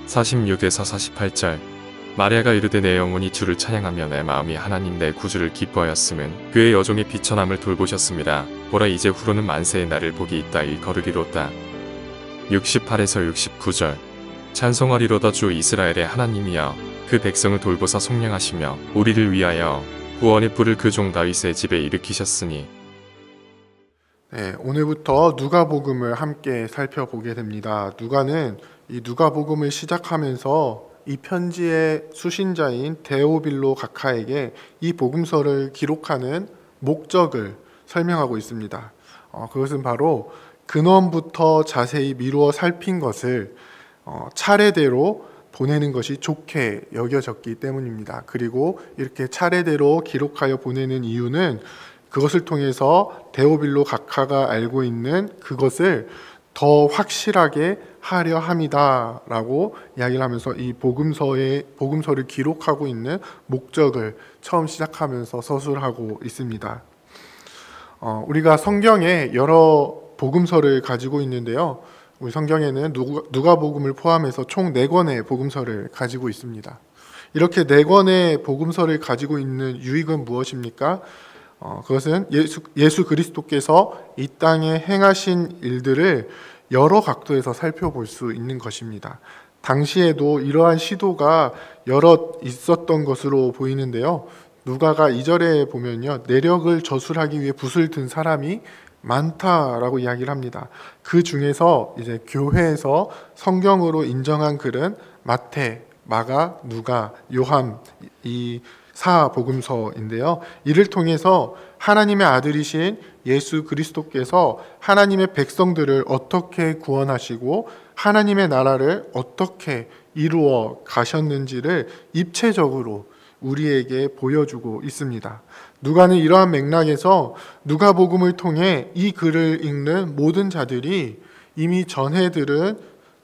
46에서 48절. 마리아가 이르되 내 영혼이 주를 찬양하며 내 마음이 하나님 내 구주를 기뻐하였음은 그의 여종의 비천함을 돌보셨습니다. 보라 이제 후로는 만세의 날을 복이 있다 일거르리로다. 68에서 69절. 찬송하리로다 주 이스라엘의 하나님이여 그 백성을 돌보사 속량하시며 우리를 위하여 구원의 뿔을 그 종 다윗의 집에 일으키셨으니. 네, 오늘부터 누가복음을 함께 살펴보게 됩니다. 누가는 이 누가복음을 시작하면서 이 편지의 수신자인 데오빌로 각하에게 이 복음서를 기록하는 목적을 설명하고 있습니다. 그것은 바로 근원부터 자세히 미루어 살핀 것을 차례대로 보내는 것이 좋게 여겨졌기 때문입니다. 그리고 이렇게 차례대로 기록하여 보내는 이유는 그것을 통해서 데오빌로 각하가 알고 있는 그것을 더 확실하게 하려 함이다 라고 이야기를 하면서 이 복음서를 기록하고 있는 목적을 처음 시작하면서 서술하고 있습니다. 우리가 성경에 여러 복음서를 가지고 있는데요. 우리 성경에는 누가복음을 포함해서 총 4권의 복음서를 가지고 있습니다. 이렇게 4권의 복음서를 가지고 있는 유익은 무엇입니까? 그것은 예수 그리스도께서 이 땅에 행하신 일들을 여러 각도에서 살펴볼 수 있는 것입니다. 당시에도 이러한 시도가 여러 있었던 것으로 보이는데요. 누가가 2절에 보면요, 내력을 저술하기 위해 붓을 든 사람이 많다라고 이야기를 합니다. 그 중에서 이제 교회에서 성경으로 인정한 글은 마태, 마가, 누가, 요한 이 사복음서인데요. 이를 통해서 하나님의 아들이신 예수 그리스도께서 하나님의 백성들을 어떻게 구원하시고 하나님의 나라를 어떻게 이루어 가셨는지를 입체적으로 우리에게 보여주고 있습니다. 누가는 이러한 맥락에서 누가복음을 통해 이 글을 읽는 모든 자들이 이미 전해 들은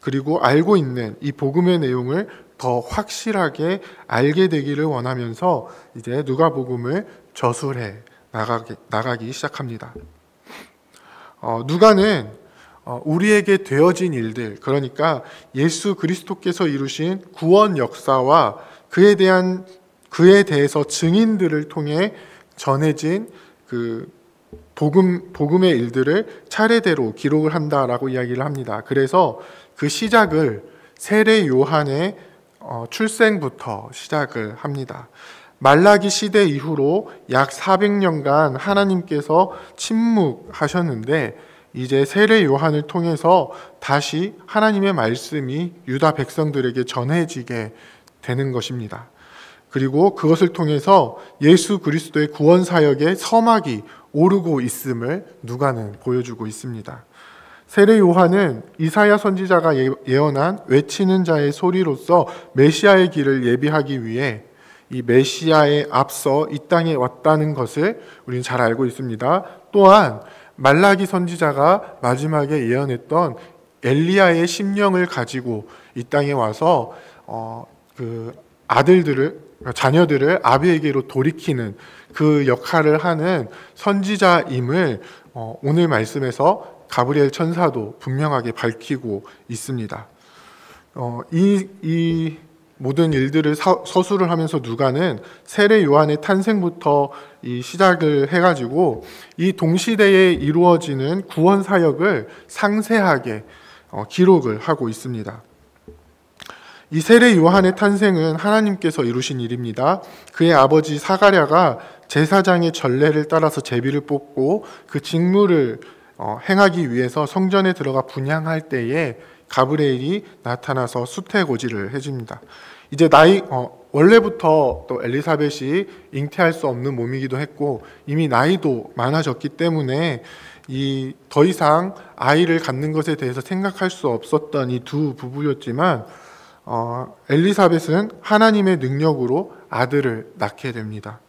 그리고 알고 있는 이 복음의 내용을 더 확실하게 알게 되기를 원하면서 이제 누가복음을 저술해 나가기 시작합니다. 누가는 우리에게 되어진 일들, 그러니까 예수 그리스도께서 이루신 구원 역사와 그에 대해서 증인들을 통해 전해진 그 복음의 일들을 차례대로 기록을 한다라고 이야기를 합니다. 그래서 그 시작을 세례 요한의 출생부터 시작을 합니다. 말라기 시대 이후로 약 400년간 하나님께서 침묵하셨는데 이제 세례 요한을 통해서 다시 하나님의 말씀이 유다 백성들에게 전해지게 되는 것입니다. 그리고 그것을 통해서 예수 그리스도의 구원 사역의 서막이 오르고 있음을 누가는 보여주고 있습니다. 세례 요한은 이사야 선지자가 예언한 외치는 자의 소리로서 메시아의 길을 예비하기 위해 이 메시아에 앞서 이 땅에 왔다는 것을 우리는 잘 알고 있습니다. 또한 말라기 선지자가 마지막에 예언했던 엘리야의 심령을 가지고 이 땅에 와서 자녀들을 아비에게로 돌이키는 그 역할을 하는 선지자임을 오늘 말씀에서 가브리엘 천사도 분명하게 밝히고 있습니다. 이 모든 일들을 서술을 하면서 누가는 세례 요한의 탄생부터 이 시작을 해가지고 이 동시대에 이루어지는 구원 사역을 상세하게 기록을 하고 있습니다. 이 세례 요한의 탄생은 하나님께서 이루신 일입니다. 그의 아버지 사가랴가 제사장의 전례를 따라서 제비를 뽑고 그 직무를 행하기 위해서 성전에 들어가 분향할 때에 가브리엘이 나타나서 수태고지를 해줍니다. 이제 원래부터 또 엘리사벳이 잉태할 수 없는 몸이기도 했고 이미 나이도 많아졌기 때문에 더 이상 아이를 갖는 것에 대해서 생각할 수 없었던 이 두 부부였지만 엘리사벳은 하나님의 능력으로 아들을 낳게 됩니다.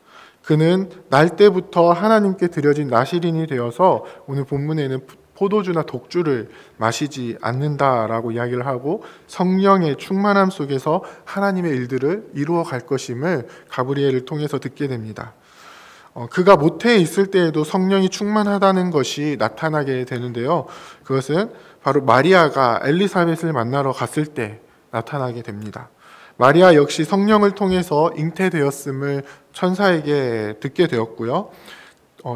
그는 날 때부터 하나님께 드려진 나실인이 되어서 오늘 본문에는 포도주나 독주를 마시지 않는다라고 이야기를 하고 성령의 충만함 속에서 하나님의 일들을 이루어 갈 것임을 가브리엘을 통해서 듣게 됩니다. 그가 모태에 있을 때에도 성령이 충만하다는 것이 나타나게 되는데요. 그것은 바로 마리아가 엘리사벳을 만나러 갔을 때 나타나게 됩니다. 마리아 역시 성령을 통해서 잉태되었음을 천사에게 듣게 되었고요.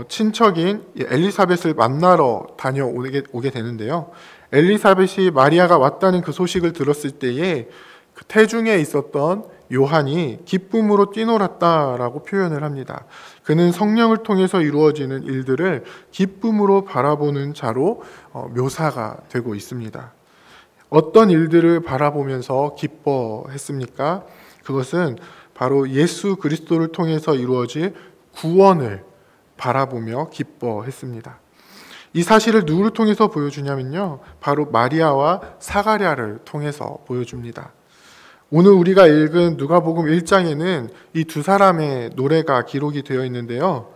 친척인 엘리사벳을 만나러 다녀오게 되는데요. 엘리사벳이 마리아가 왔다는 그 소식을 들었을 때에 그 태중에 있었던 요한이 기쁨으로 뛰놀았다라고 표현을 합니다. 그는 성령을 통해서 이루어지는 일들을 기쁨으로 바라보는 자로 묘사가 되고 있습니다. 어떤 일들을 바라보면서 기뻐했습니까? 그것은 바로 예수 그리스도를 통해서 이루어질 구원을 바라보며 기뻐했습니다. 이 사실을 누구를 통해서 보여주냐면요, 바로 마리아와 사가랴를 통해서 보여줍니다. 오늘 우리가 읽은 누가복음 1장에는 이 두 사람의 노래가 기록이 되어 있는데요.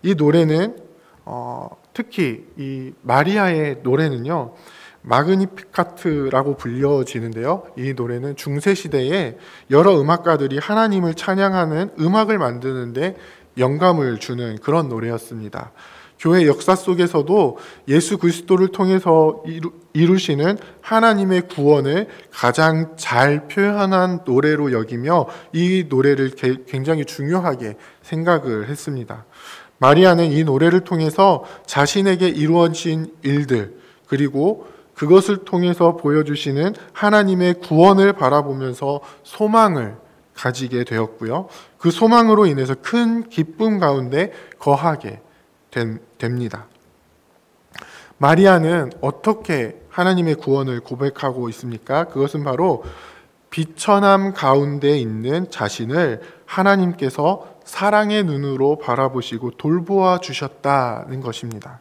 이 노래는 특히 이 마리아의 노래는요, 마그니피카트라고 불려지는데요. 이 노래는 중세 시대에 여러 음악가들이 하나님을 찬양하는 음악을 만드는데 영감을 주는 그런 노래였습니다. 교회 역사 속에서도 예수 그리스도를 통해서 이루시는 하나님의 구원을 가장 잘 표현한 노래로 여기며 이 노래를 굉장히 중요하게 생각을 했습니다. 마리아는 이 노래를 통해서 자신에게 이루어진 일들, 그리고 그것을 통해서 보여주시는 하나님의 구원을 바라보면서 소망을 가지게 되었고요. 그 소망으로 인해서 큰 기쁨 가운데 거하게 됩니다. 마리아는 어떻게 하나님의 구원을 고백하고 있습니까? 그것은 바로 비천함 가운데 있는 자신을 하나님께서 사랑의 눈으로 바라보시고 돌보아 주셨다는 것입니다.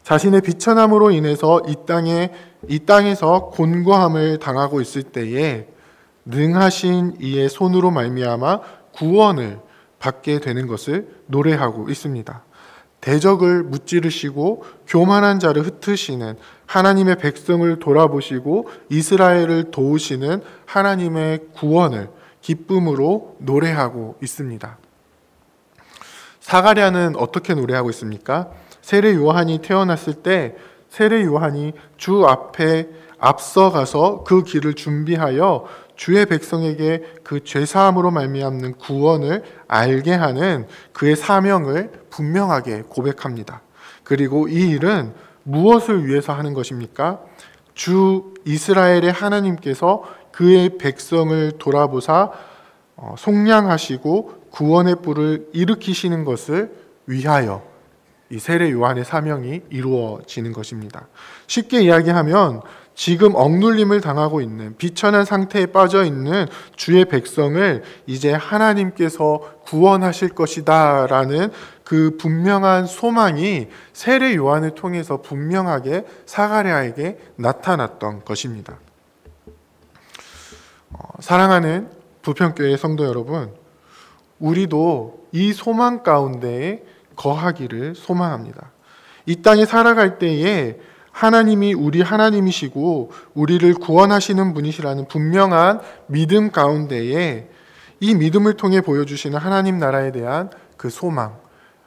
자신의 비천함으로 인해서 이 땅에서 곤고함을 당하고 있을 때에 능하신 이의 손으로 말미암아 구원을 받게 되는 것을 노래하고 있습니다. 대적을 무찌르시고 교만한 자를 흩으시는 하나님의 백성을 돌아보시고 이스라엘을 도우시는 하나님의 구원을 기쁨으로 노래하고 있습니다. 사가랴는 어떻게 노래하고 있습니까? 세례 요한이 태어났을 때 세례 요한이 주 앞에 앞서가서 그 길을 준비하여 주의 백성에게 그 죄사함으로 말미암는 구원을 알게 하는 그의 사명을 분명하게 고백합니다. 그리고 이 일은 무엇을 위해서 하는 것입니까? 주 이스라엘의 하나님께서 그의 백성을 돌아보사 속량하시고 구원의 뿔을 일으키시는 것을 위하여 이 세례 요한의 사명이 이루어지는 것입니다. 쉽게 이야기하면 지금 억눌림을 당하고 있는 비천한 상태에 빠져 있는 주의 백성을 이제 하나님께서 구원하실 것이다라는 그 분명한 소망이 세례 요한을 통해서 분명하게 사가랴에게 나타났던 것입니다. 사랑하는 부평교회 성도 여러분, 우리도 이 소망 가운데에 거하기를 소망합니다. 이 땅에 살아갈 때에 하나님이 우리 하나님이시고 우리를 구원하시는 분이시라는 분명한 믿음 가운데에 이 믿음을 통해 보여주시는 하나님 나라에 대한 그 소망,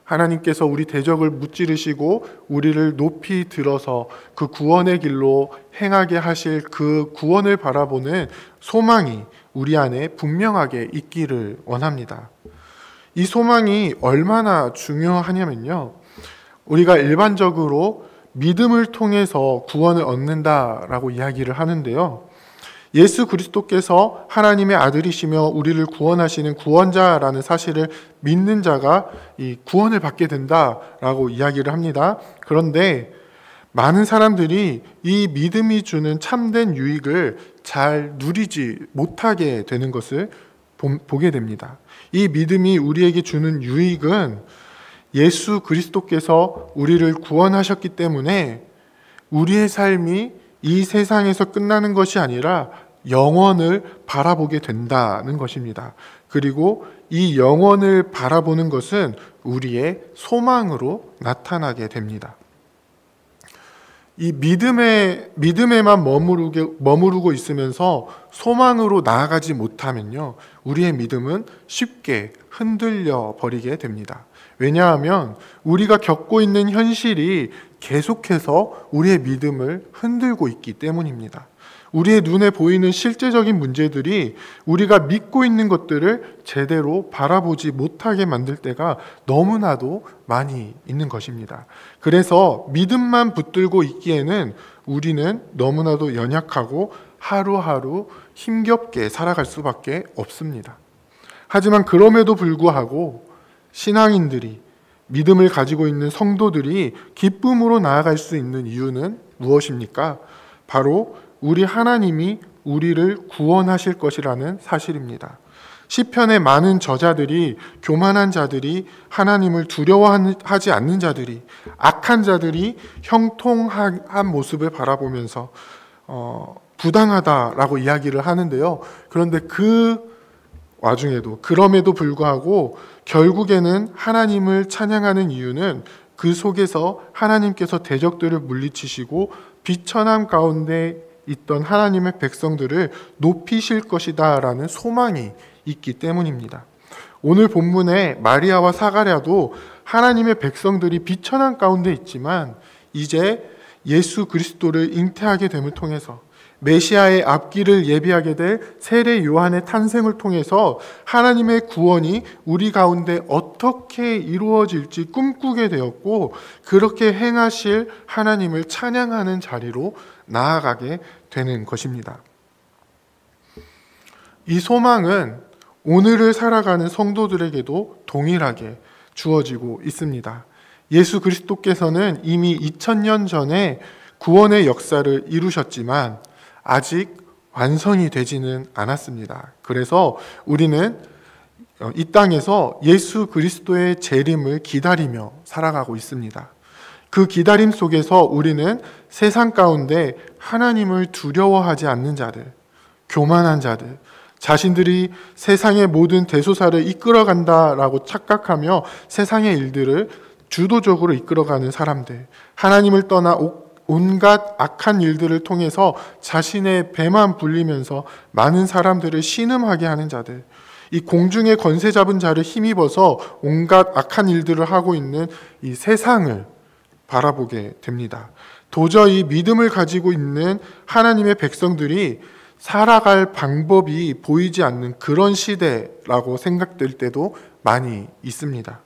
하나님께서 우리 대적을 무찌르시고 우리를 높이 들어서 그 구원의 길로 행하게 하실 그 구원을 바라보는 소망이 우리 안에 분명하게 있기를 원합니다. 이 소망이 얼마나 중요하냐면요, 우리가 일반적으로 믿음을 통해서 구원을 얻는다라고 이야기를 하는데요, 예수 그리스도께서 하나님의 아들이시며 우리를 구원하시는 구원자라는 사실을 믿는 자가 이 구원을 받게 된다라고 이야기를 합니다. 그런데 많은 사람들이 이 믿음이 주는 참된 유익을 잘 누리지 못하게 되는 것을 보게 됩니다. 이 믿음이 우리에게 주는 유익은 예수 그리스도께서 우리를 구원하셨기 때문에 우리의 삶이 이 세상에서 끝나는 것이 아니라 영원을 바라보게 된다는 것입니다. 그리고 이 영원을 바라보는 것은 우리의 소망으로 나타나게 됩니다. 이 믿음에만 머무르고 있으면서 소망으로 나아가지 못하면요, 우리의 믿음은 쉽게 흔들려 버리게 됩니다. 왜냐하면 우리가 겪고 있는 현실이 계속해서 우리의 믿음을 흔들고 있기 때문입니다. 우리의 눈에 보이는 실제적인 문제들이 우리가 믿고 있는 것들을 제대로 바라보지 못하게 만들 때가 너무나도 많이 있는 것입니다. 그래서 믿음만 붙들고 있기에는 우리는 너무나도 연약하고 하루하루 힘겹게 살아갈 수밖에 없습니다. 하지만 그럼에도 불구하고 신앙인들이, 믿음을 가지고 있는 성도들이 기쁨으로 나아갈 수 있는 이유는 무엇입니까? 바로 우리 하나님이 우리를 구원하실 것이라는 사실입니다. 시편의 많은 저자들이, 교만한 자들이, 하나님을 두려워하지 않는 자들이, 악한 자들이 형통한 모습을 바라보면서 부당하다라고 이야기를 하는데요. 그런데 그 와중에도, 그럼에도 불구하고 결국에는 하나님을 찬양하는 이유는 그 속에서 하나님께서 대적들을 물리치시고 비천함 가운데 있던 하나님의 백성들을 높이실 것이다 라는 소망이 있기 때문입니다. 오늘 본문의 마리아와 사가랴도 하나님의 백성들이 비천함 가운데 있지만 이제 예수 그리스도를 잉태하게 됨을 통해서, 메시아의 앞길을 예비하게 될 세례 요한의 탄생을 통해서 하나님의 구원이 우리 가운데 어떻게 이루어질지 꿈꾸게 되었고, 그렇게 행하실 하나님을 찬양하는 자리로 나아가게 되는 것입니다. 이 소망은 오늘을 살아가는 성도들에게도 동일하게 주어지고 있습니다. 예수 그리스도께서는 이미 2000년 전에 구원의 역사를 이루셨지만 아직 완성이 되지는 않았습니다. 그래서 우리는 이 땅에서 예수 그리스도의 재림을 기다리며 살아가고 있습니다. 그 기다림 속에서 우리는 세상 가운데 하나님을 두려워하지 않는 자들, 교만한 자들, 자신들이 세상의 모든 대소사를 이끌어간다라고 착각하며 세상의 일들을 주도적으로 이끌어가는 사람들, 하나님을 떠나 온갖 악한 일들을 통해서 자신의 배만 불리면서 많은 사람들을 신음하게 하는 자들, 이 공중의 권세 잡은 자를 힘입어서 온갖 악한 일들을 하고 있는 이 세상을 바라보게 됩니다. 도저히 믿음을 가지고 있는 하나님의 백성들이 살아갈 방법이 보이지 않는 그런 시대라고 생각될 때도 많이 있습니다.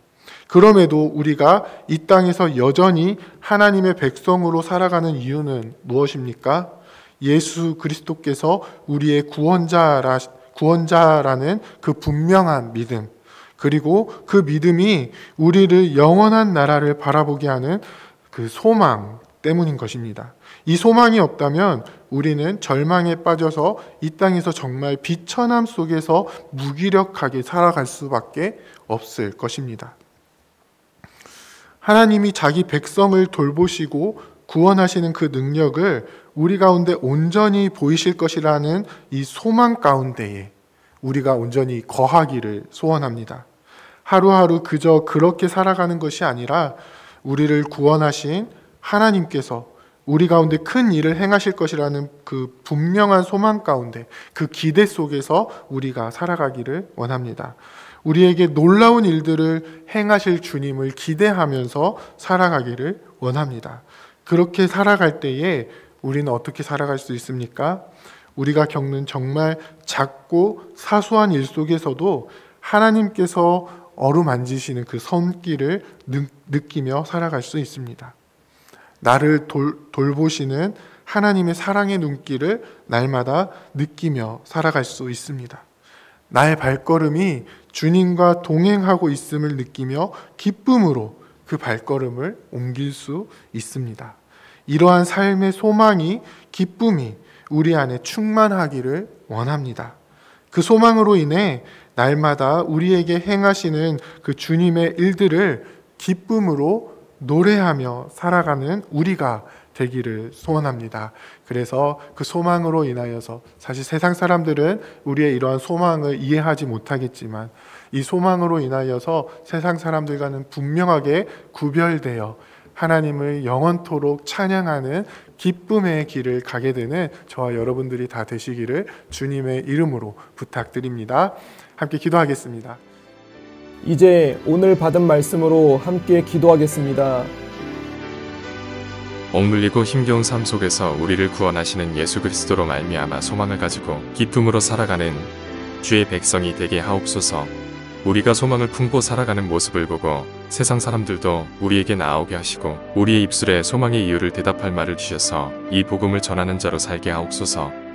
그럼에도 우리가 이 땅에서 여전히 하나님의 백성으로 살아가는 이유는 무엇입니까? 예수 그리스도께서 우리의 구원자라는 그 분명한 믿음, 그리고 그 믿음이 우리를 영원한 나라를 바라보게 하는 그 소망 때문인 것입니다. 이 소망이 없다면 우리는 절망에 빠져서 이 땅에서 정말 비천함 속에서 무기력하게 살아갈 수밖에 없을 것입니다. 하나님이 자기 백성을 돌보시고 구원하시는 그 능력을 우리 가운데 온전히 보이실 것이라는 이 소망 가운데에 우리가 온전히 거하기를 소원합니다. 하루하루 그저 그렇게 살아가는 것이 아니라 우리를 구원하신 하나님께서 우리 가운데 큰 일을 행하실 것이라는 그 분명한 소망 가운데, 그 기대 속에서 우리가 살아가기를 원합니다. 우리에게 놀라운 일들을 행하실 주님을 기대하면서 살아가기를 원합니다. 그렇게 살아갈 때에 우리는 어떻게 살아갈 수 있습니까? 우리가 겪는 정말 작고 사소한 일 속에서도 하나님께서 어루만지시는 그 손길을 느끼며 살아갈 수 있습니다. 나를 돌보시는 하나님의 사랑의 눈길을 날마다 느끼며 살아갈 수 있습니다. 나의 발걸음이 주님과 동행하고 있음을 느끼며 기쁨으로 그 발걸음을 옮길 수 있습니다. 이러한 삶의 소망이, 기쁨이 우리 안에 충만하기를 원합니다. 그 소망으로 인해 날마다 우리에게 행하시는 그 주님의 일들을 기쁨으로 노래하며 살아가는 우리가 되기를 소원합니다. 그래서 그 소망으로 인하여서, 사실 세상 사람들은 우리의 이러한 소망을 이해하지 못하겠지만 이 소망으로 인하여서 세상 사람들과는 분명하게 구별되어 하나님을 영원토록 찬양하는 기쁨의 길을 가게 되는 저와 여러분들이 다 되시기를 주님의 이름으로 부탁드립니다. 함께 기도하겠습니다. 이제 오늘 받은 말씀으로 함께 기도하겠습니다. 억눌리고 힘겨운 삶 속에서 우리를 구원하시는 예수 그리스도로 말미암아 소망을 가지고 기쁨으로 살아가는 주의 백성이 되게 하옵소서. 우리가 소망을 품고 살아가는 모습을 보고 세상 사람들도 우리에게 나아오게 하시고 우리의 입술에 소망의 이유를 대답할 말을 주셔서 이 복음을 전하는 자로 살게 하옵소서.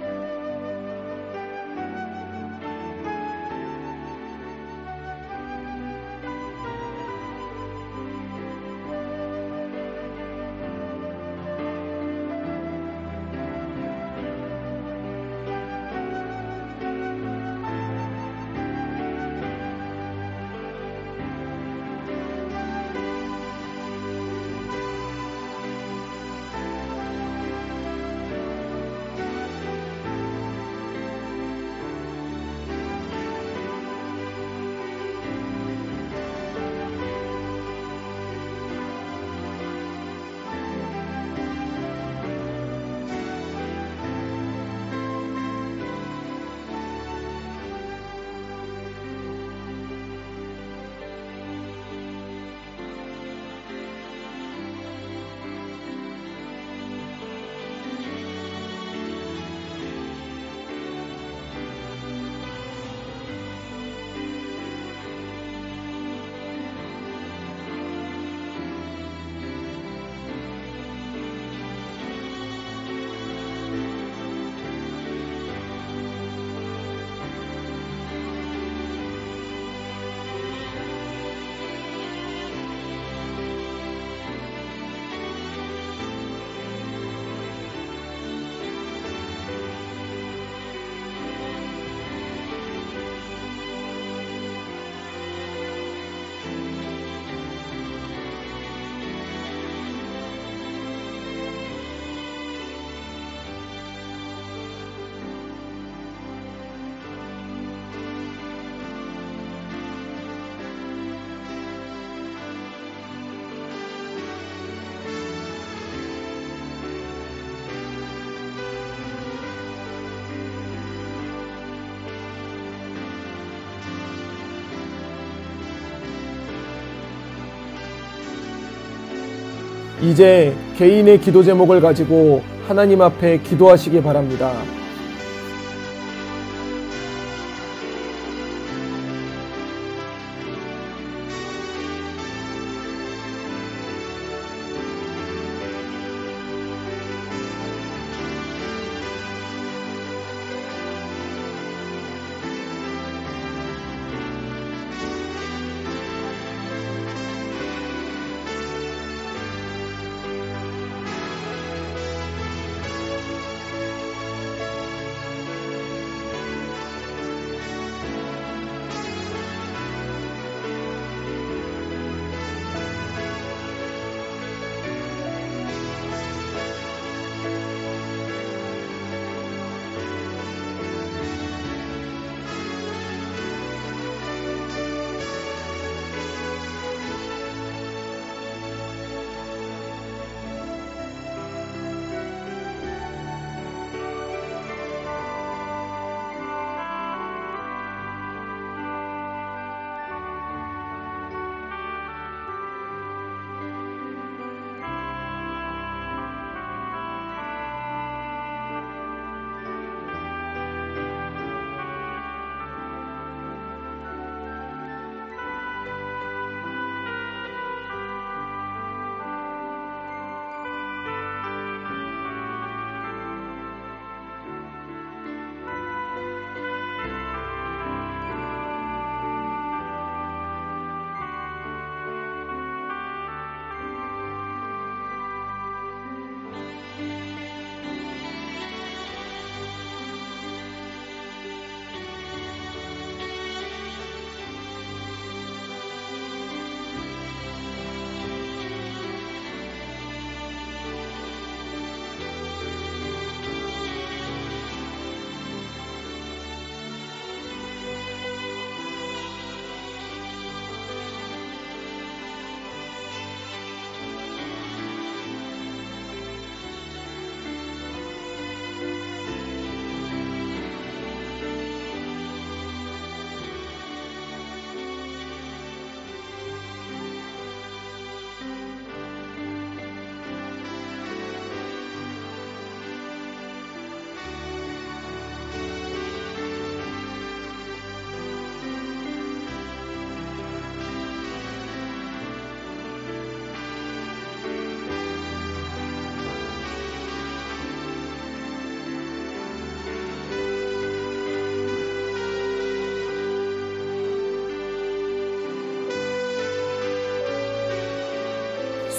이제 개인의 기도 제목을 가지고 하나님 앞에 기도하시기 바랍니다.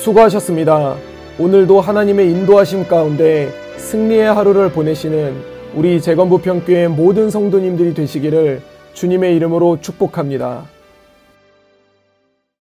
수고하셨습니다. 오늘도 하나님의 인도하심 가운데 승리의 하루를 보내시는 우리 재건부평교회 모든 성도님들이 되시기를 주님의 이름으로 축복합니다.